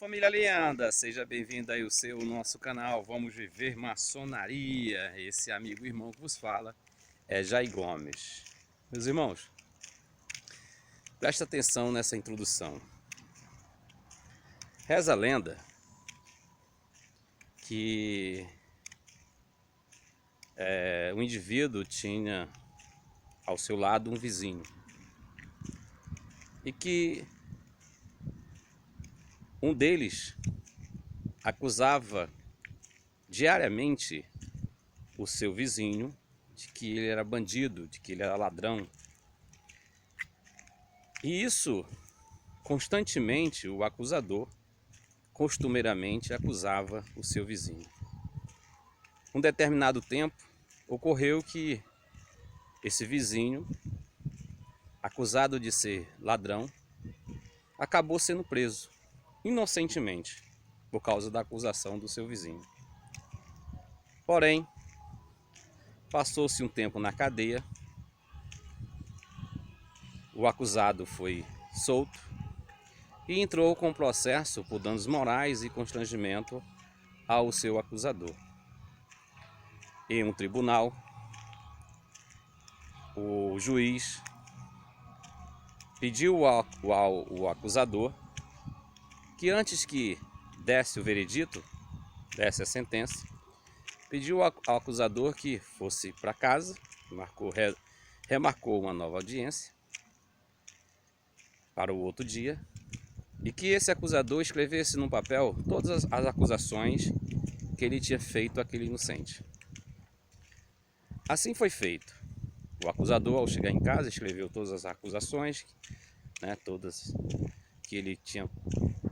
Família Leanda, seja bem-vindo aí ao nosso canal. Vamos viver maçonaria. Esse amigo irmão que vos fala é Jair Gomes. Meus irmãos, presta atenção nessa introdução. Reza a lenda que um indivíduo tinha ao seu lado um vizinho e que um deles acusava diariamente o seu vizinho de que ele era bandido, de que ele era ladrão. E isso, constantemente, o acusador, costumeiramente, acusava o seu vizinho. Um determinado tempo, ocorreu que esse vizinho, acusado de ser ladrão, acabou sendo preso, inocentemente, por causa da acusação do seu vizinho. Porém, passou-se um tempo na cadeia, o acusado foi solto e entrou com processo por danos morais e constrangimento ao seu acusador. Em um tribunal, o juiz pediu ao acusador que antes que desse o veredito, desse a sentença, pediu ao acusador que fosse para casa, remarcou uma nova audiência para o outro dia e que esse acusador escrevesse num papel todas as acusações que ele tinha feito àquele inocente. Assim foi feito. O acusador, ao chegar em casa, escreveu todas as acusações, todas que ele tinha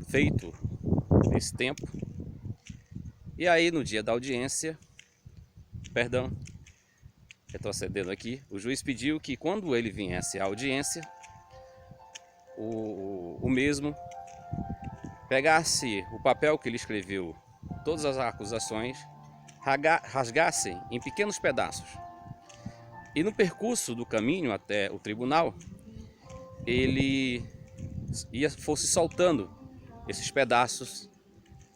feito nesse tempo. E aí, no dia da audiência, retrocedendo aqui, o juiz pediu que quando ele viesse à audiência, o mesmo pegasse o papel que ele escreveu, todas as acusações, rasgasse em pequenos pedaços. E no percurso do caminho até o tribunal, ele fosse soltando esses pedaços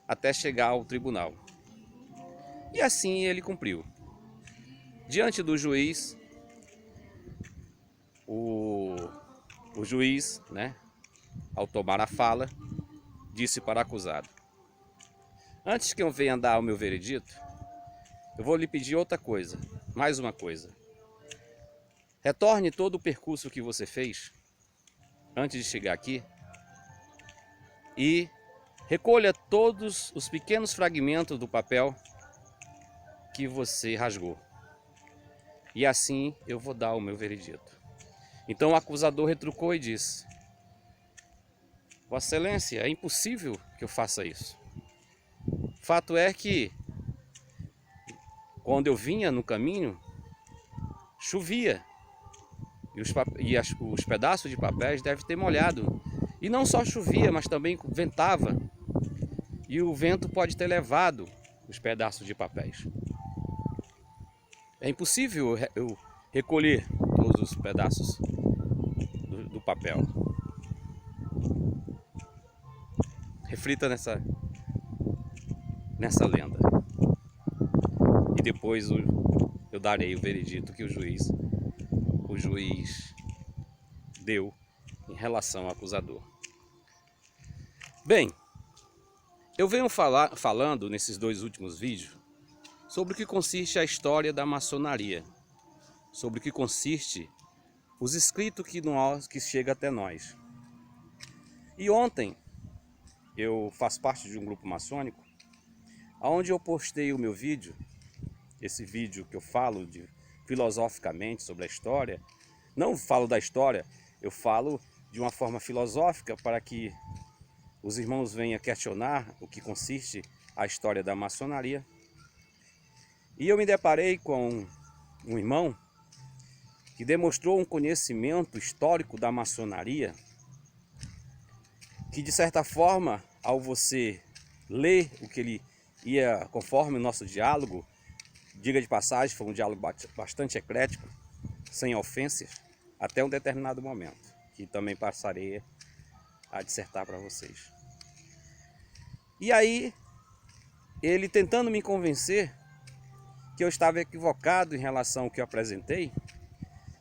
até chegar ao tribunal. E assim ele cumpriu. Diante do juiz, o juiz, ao tomar a fala, disse para o acusado: antes que eu venha dar o meu veredito, eu vou lhe pedir outra coisa, mais uma coisa. Retorne todo o percurso que você fez antes de chegar aqui e recolha todos os pequenos fragmentos do papel que você rasgou. E assim eu vou dar o meu veredito. Então o acusador retrucou e disse: Vossa Excelência, é impossível que eu faça isso. Fato é que quando eu vinha no caminho, chovia e os pedaços de papéis devem ter molhado. E não só chovia, mas também ventava. E o vento pode ter levado os pedaços de papéis. É impossível eu recolher todos os pedaços do papel. Reflita nessa lenda. E depois eu darei o veredito que o juiz deu em relação ao acusador. Bem, eu venho falando nesses dois últimos vídeos sobre o que consiste a história da maçonaria, sobre o que consiste os escritos que chegam até nós. E ontem eu faço parte de um grupo maçônico, onde eu postei o meu vídeo, esse vídeo que eu falo filosoficamente sobre a história. Não falo da história, eu falo de uma forma filosófica para que os irmãos venham questionar o que consiste a história da maçonaria. E eu me deparei com um irmão que demonstrou um conhecimento histórico da maçonaria, que de certa forma, ao você ler o que ele ia, conforme o nosso diálogo, diga de passagem, foi um diálogo bastante eclético, sem ofensas, até um determinado momento, que também passarei a dissertar para vocês. E aí, ele tentando me convencer que eu estava equivocado em relação ao que eu apresentei,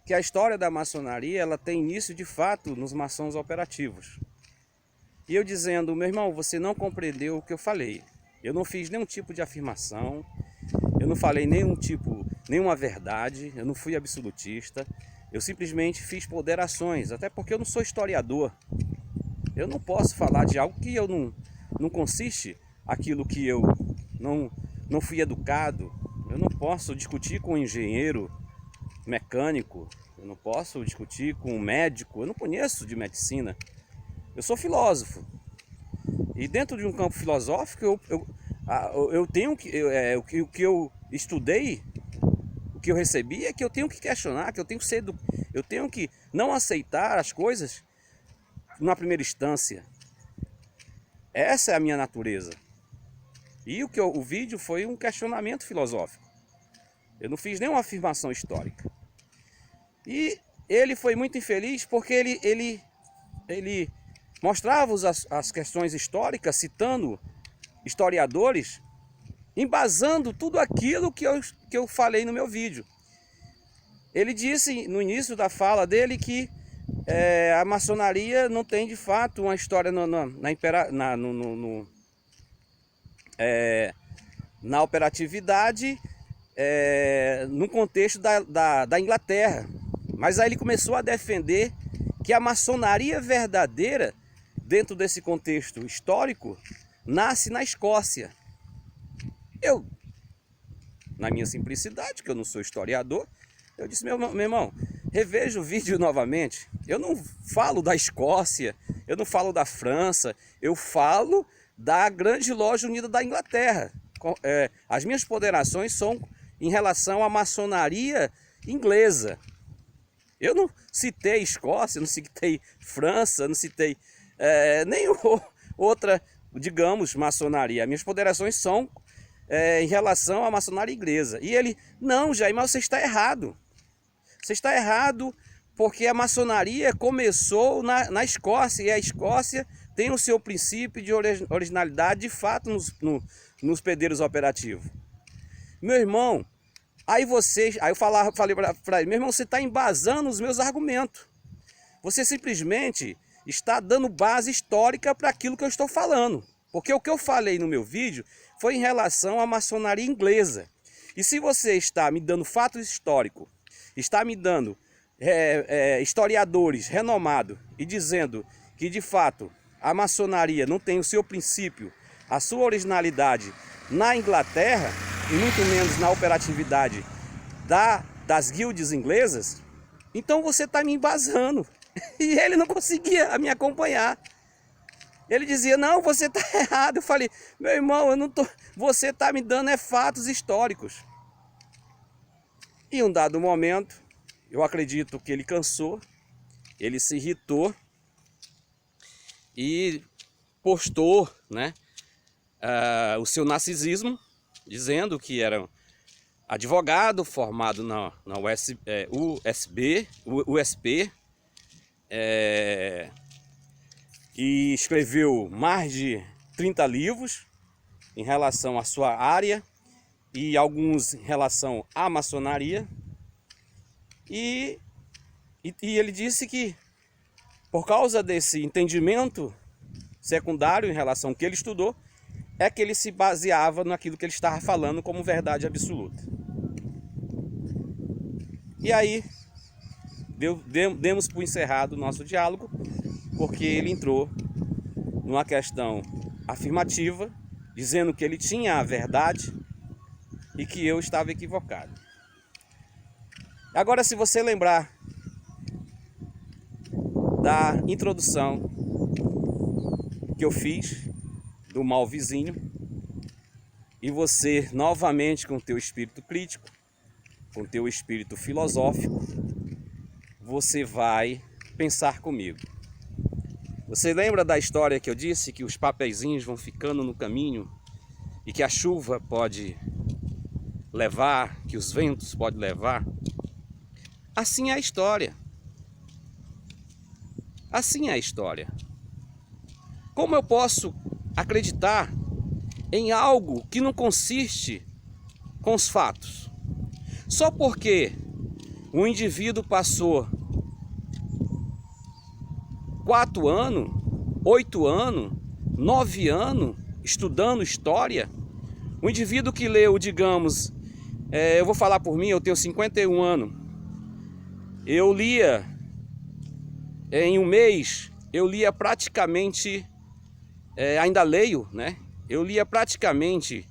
que a história da maçonaria ela tem início de fato nos maçons operativos. E eu dizendo, meu irmão, você não compreendeu o que eu falei. Eu não fiz nenhum tipo de afirmação, eu não falei nenhuma verdade, eu não fui absolutista, eu simplesmente fiz ponderações, até porque eu não sou historiador. Eu não posso falar de algo que eu não consiste aquilo que eu não fui educado. Eu não posso discutir com um engenheiro mecânico, eu não posso discutir com um médico, eu não conheço de medicina. Eu sou filósofo. E dentro de um campo filosófico, eu tenho que... o que eu estudei, o que eu recebi é que eu tenho que questionar, que eu tenho que não aceitar as coisas na primeira instância. Essa é a minha natureza. E o vídeo foi um questionamento filosófico. Eu não fiz nenhuma afirmação histórica. E ele foi muito infeliz porque ele mostrava as questões históricas, citando historiadores, embasando tudo aquilo que eu falei no meu vídeo. Ele disse no início da fala dele que a maçonaria não tem de fato uma história na operatividade no contexto da Inglaterra. Mas aí ele começou a defender que a maçonaria verdadeira, dentro desse contexto histórico, nasce na Escócia. Eu, na minha simplicidade, que eu não sou historiador, eu disse, meu irmão, reveja o vídeo novamente. Eu não falo da Escócia, eu não falo da França, eu falo da Grande Loja Unida da Inglaterra. As minhas ponderações são em relação à maçonaria inglesa. Eu não citei Escócia, não citei França, não citei nenhuma outra, digamos, maçonaria. As minhas ponderações são em relação à maçonaria inglesa. E ele, não, Jair, mas você está errado. Você está errado porque a maçonaria começou na Escócia, e a Escócia tem o seu princípio de originalidade de fato nos pedreiros operativos. Meu irmão, aí eu falei para ele, meu irmão, você está embasando os meus argumentos. Você simplesmente está dando base histórica para aquilo que eu estou falando. Porque o que eu falei no meu vídeo foi em relação à maçonaria inglesa. E se você está me dando fatos históricos, está me dando historiadores renomados e dizendo que de fato a maçonaria não tem o seu princípio, a sua originalidade na Inglaterra, e muito menos na operatividade das guildas inglesas, então você está me embasando. E ele não conseguia me acompanhar. Ele dizia, não, você está errado. Eu falei, meu irmão, eu não tô, você está me dando fatos históricos. E em um dado momento, eu acredito que ele cansou, ele se irritou e postou, né, o seu narcisismo, dizendo que era advogado formado na USP, e escreveu mais de 30 livros em relação à sua área e alguns em relação à maçonaria. E ele disse que por causa desse entendimento secundário em relação ao que ele estudou, é que ele se baseava naquilo que ele estava falando como verdade absoluta. E aí, demos por encerrado o nosso diálogo, porque ele entrou numa questão afirmativa, dizendo que ele tinha a verdade e que eu estava equivocado. Agora, se você lembrar da introdução que eu fiz do mal vizinho, e você novamente com o teu espírito crítico, com o teu espírito filosófico, você vai pensar comigo. Você lembra da história que eu disse que os papeizinhos vão ficando no caminho e que a chuva pode levar, que os ventos podem levar? Assim é a história. Assim é a história. Como eu posso acreditar em algo que não consiste com os fatos. Só porque o indivíduo passou 4 anos, 8 anos, 9 anos estudando história, o indivíduo que leu, digamos, eu vou falar por mim, eu tenho 51 anos, eu lia em um mês, eu lia praticamente, ainda leio, né? Eu lia praticamente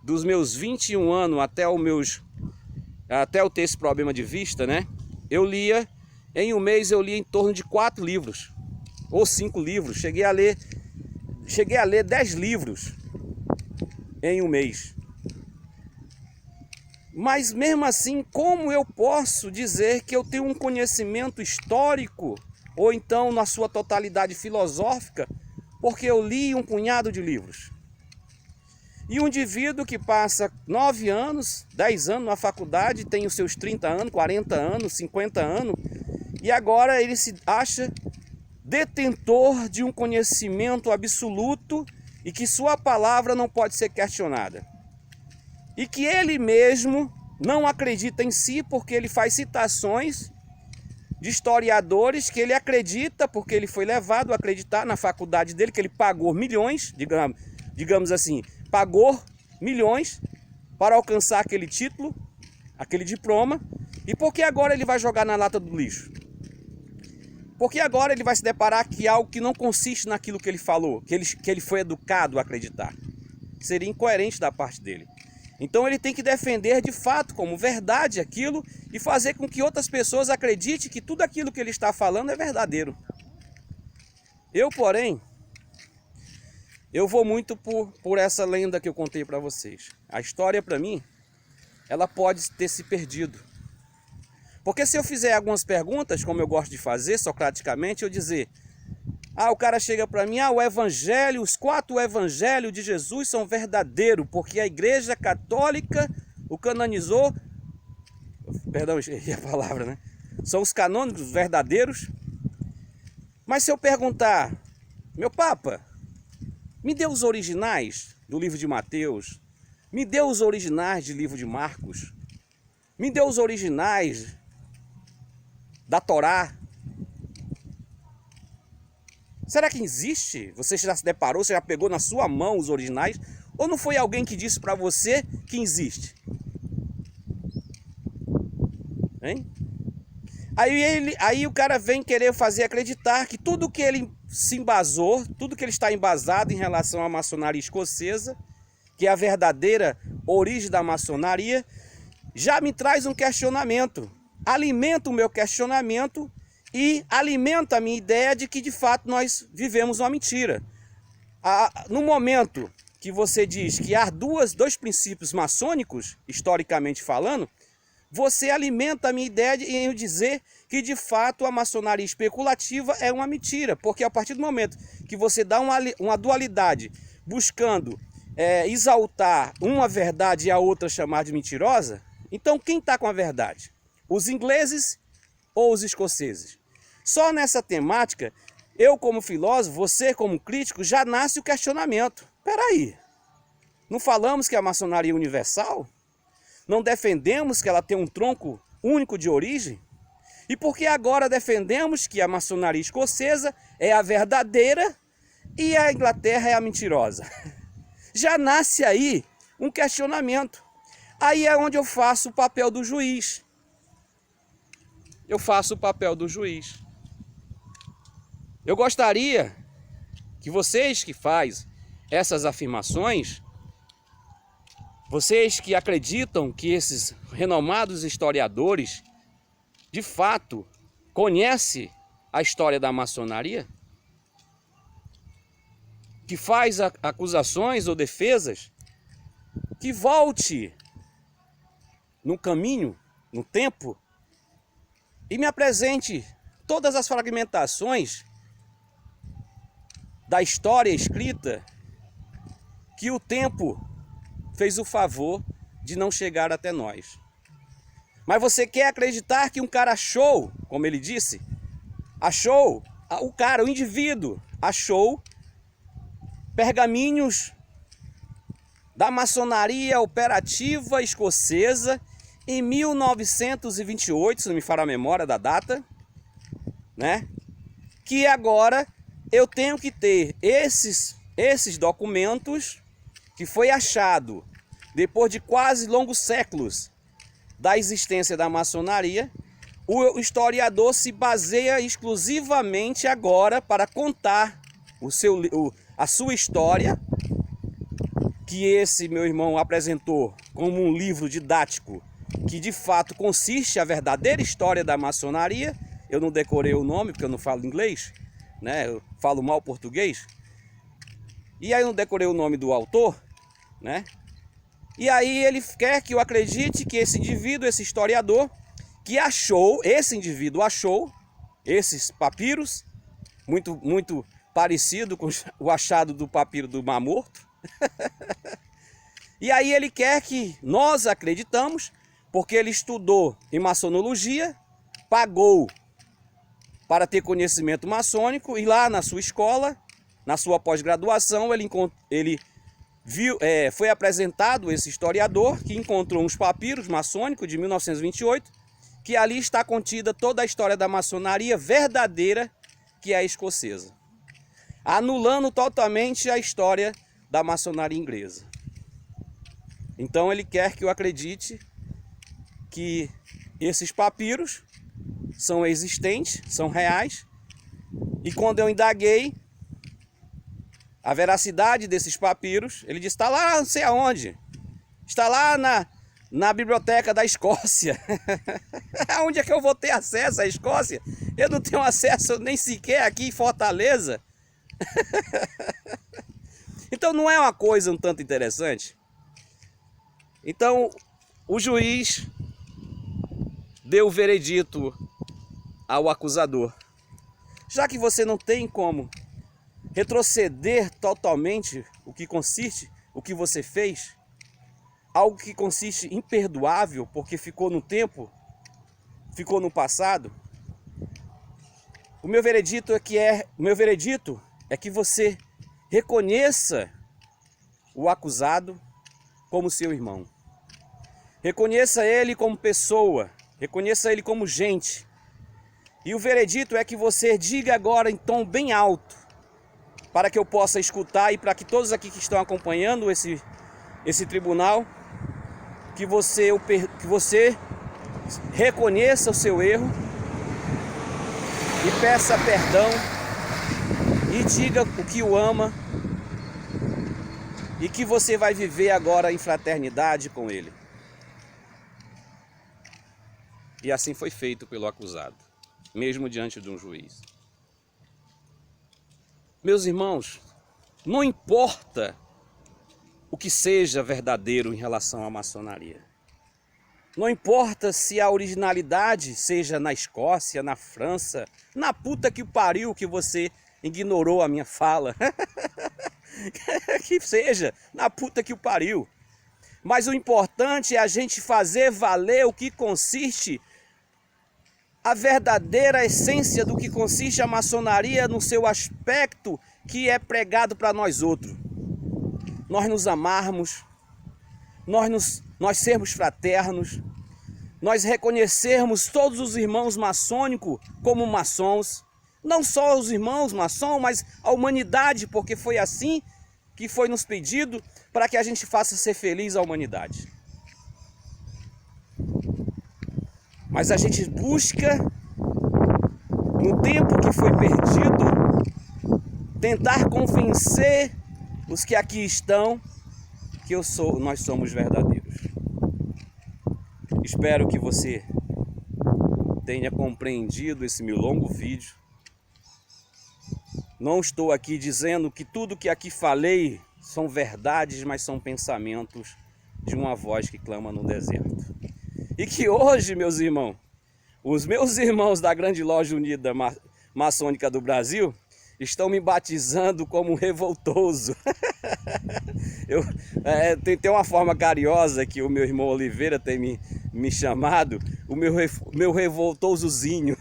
dos meus 21 anos até eu ter esse problema de vista, né? Eu lia, em um mês eu lia em torno de 4 livros, ou 5 livros. Cheguei a ler 10 livros em um mês. Mas mesmo assim, como eu posso dizer que eu tenho um conhecimento histórico, ou então na sua totalidade filosófica, porque eu li um punhado de livros? E um indivíduo que passa 9 anos, 10 anos na faculdade, tem os seus 30 anos, 40 anos, 50 anos, e agora ele se acha detentor de um conhecimento absoluto e que sua palavra não pode ser questionada. E que ele mesmo não acredita em si, porque ele faz citações de historiadores que ele acredita, porque ele foi levado a acreditar na faculdade dele, que ele pagou milhões, digamos assim, pagou milhões para alcançar aquele título, aquele diploma, e porque agora ele vai jogar na lata do lixo? Porque agora ele vai se deparar que algo que não consiste naquilo que ele falou, que ele foi educado a acreditar. Seria incoerente da parte dele. Então ele tem que defender de fato como verdade aquilo e fazer com que outras pessoas acreditem que tudo aquilo que ele está falando é verdadeiro. Eu, porém, eu vou muito por essa lenda que eu contei para vocês. A história, para mim, ela pode ter se perdido. Porque se eu fizer algumas perguntas, como eu gosto de fazer, socraticamente, eu dizer... o cara chega para mim, o evangelho, os 4 evangelhos de Jesus são verdadeiros, porque a Igreja Católica o canonizou, perdão, errei a palavra, né? São os canônicos verdadeiros. Mas se eu perguntar, meu Papa, me dê os originais do livro de Mateus, me dê os originais do livro de Marcos, me dê os originais da Torá. Será que existe? Você já se deparou, você já pegou na sua mão os originais? Ou não foi alguém que disse para você que existe? Hein? Aí o cara vem querer fazer acreditar que tudo que ele se embasou, tudo que ele está embasado em relação à maçonaria escocesa, que é a verdadeira origem da maçonaria, já me traz um questionamento. Alimenta o meu questionamento e alimenta a minha ideia de que de fato nós vivemos uma mentira. No momento que você diz que há dois princípios maçônicos, historicamente falando, você alimenta a minha ideia em eu dizer que de fato a maçonaria especulativa é uma mentira, porque a partir do momento que você dá uma dualidade buscando exaltar uma verdade e a outra chamar de mentirosa, então quem está com a verdade? Os ingleses ou os escoceses? Só nessa temática, eu como filósofo, você como crítico, já nasce o questionamento. Peraí, não falamos que a maçonaria é universal? Não defendemos que ela tem um tronco único de origem? E por que agora defendemos que a maçonaria escocesa é a verdadeira e a Inglaterra é a mentirosa? Já nasce aí um questionamento. Aí é onde eu faço o papel do juiz. Eu faço o papel do juiz. Eu gostaria que vocês que fazem essas afirmações, vocês que acreditam que esses renomados historiadores de fato conhecem a história da maçonaria, que faz acusações ou defesas, que volte no caminho, no tempo, e me apresente todas as fragmentações da história escrita que o tempo fez o favor de não chegar até nós. Mas você quer acreditar que um cara achou, como ele disse, achou, o indivíduo, achou pergaminhos da maçonaria operativa escocesa em 1928, se não me falha a memória da data, né? Que agora eu tenho que ter esses documentos que foi achado depois de quase longos séculos da existência da maçonaria. O historiador se baseia exclusivamente agora para contar a sua história, que esse meu irmão apresentou como um livro didático, que de fato consiste a verdadeira história da maçonaria. Eu não decorei o nome porque eu não falo inglês, né? Eu falo mal português. E aí eu não decorei o nome do autor, né? E aí ele quer que eu acredite que esse indivíduo, esse historiador, que esse indivíduo achou esses papiros, muito parecido com o achado do papiro do Mar Morto. E aí ele quer que nós acreditamos, porque ele estudou em maçonologia, pagou para ter conhecimento maçônico, e lá na sua escola, na sua pós-graduação, foi apresentado esse historiador que encontrou uns papiros maçônicos de 1928, que ali está contida toda a história da maçonaria verdadeira, que é a escocesa, anulando totalmente a história da maçonaria inglesa. Então ele quer que eu acredite que esses papiros são existentes, são reais, e quando eu indaguei a veracidade desses papiros, ele disse: está lá não sei aonde, está lá na biblioteca da Escócia. Onde é que eu vou ter acesso à Escócia? Eu não tenho acesso nem sequer aqui em Fortaleza. Então não é uma coisa um tanto interessante? Então o juiz deu o veredito ao acusador: já que você não tem como retroceder totalmente o que você fez, algo que consiste imperdoável, porque ficou no tempo, ficou no passado, o meu veredito é que você reconheça o acusado como seu irmão. Reconheça ele como pessoa, reconheça ele como gente. E o veredito é que você diga agora em tom bem alto, para que eu possa escutar e para que todos aqui que estão acompanhando esse tribunal, que você reconheça o seu erro e peça perdão e diga o que o ama e que você vai viver agora em fraternidade com ele. E assim foi feito pelo acusado, mesmo diante de um juiz. Meus irmãos, não importa o que seja verdadeiro em relação à maçonaria. Não importa se a originalidade seja na Escócia, na França, na puta que pariu que você ignorou a minha fala. Que seja, na puta que pariu. Mas o importante é a gente fazer valer o que consiste a verdadeira essência do que consiste a maçonaria no seu aspecto que é pregado para nós outros. Nós nos amarmos, nós sermos fraternos, nós reconhecermos todos os irmãos maçônicos como maçons, não só os irmãos maçons, mas a humanidade, porque foi assim que foi nos pedido para que a gente faça ser feliz a humanidade. Mas a gente busca, no tempo que foi perdido, tentar convencer os que aqui estão que nós somos verdadeiros. Espero que você tenha compreendido esse meu longo vídeo. Não estou aqui dizendo que tudo que aqui falei são verdades, mas são pensamentos de uma voz que clama no deserto. E que hoje, meus irmãos, os meus irmãos da Grande Loja Unida Maçônica do Brasil estão me batizando como um revoltoso. Tem uma forma carinhosa que o meu irmão Oliveira tem me chamado, o meu revoltosozinho,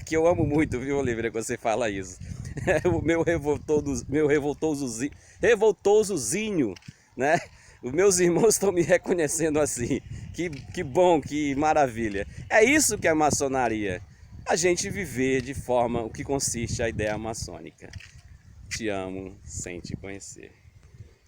que eu amo muito, viu, Oliveira, quando você fala isso. O meu revoltosozinho, né? Os meus irmãos estão me reconhecendo assim. Que bom, que maravilha. É isso que é a maçonaria. A gente viver de forma o que consiste a ideia maçônica. Te amo sem te conhecer.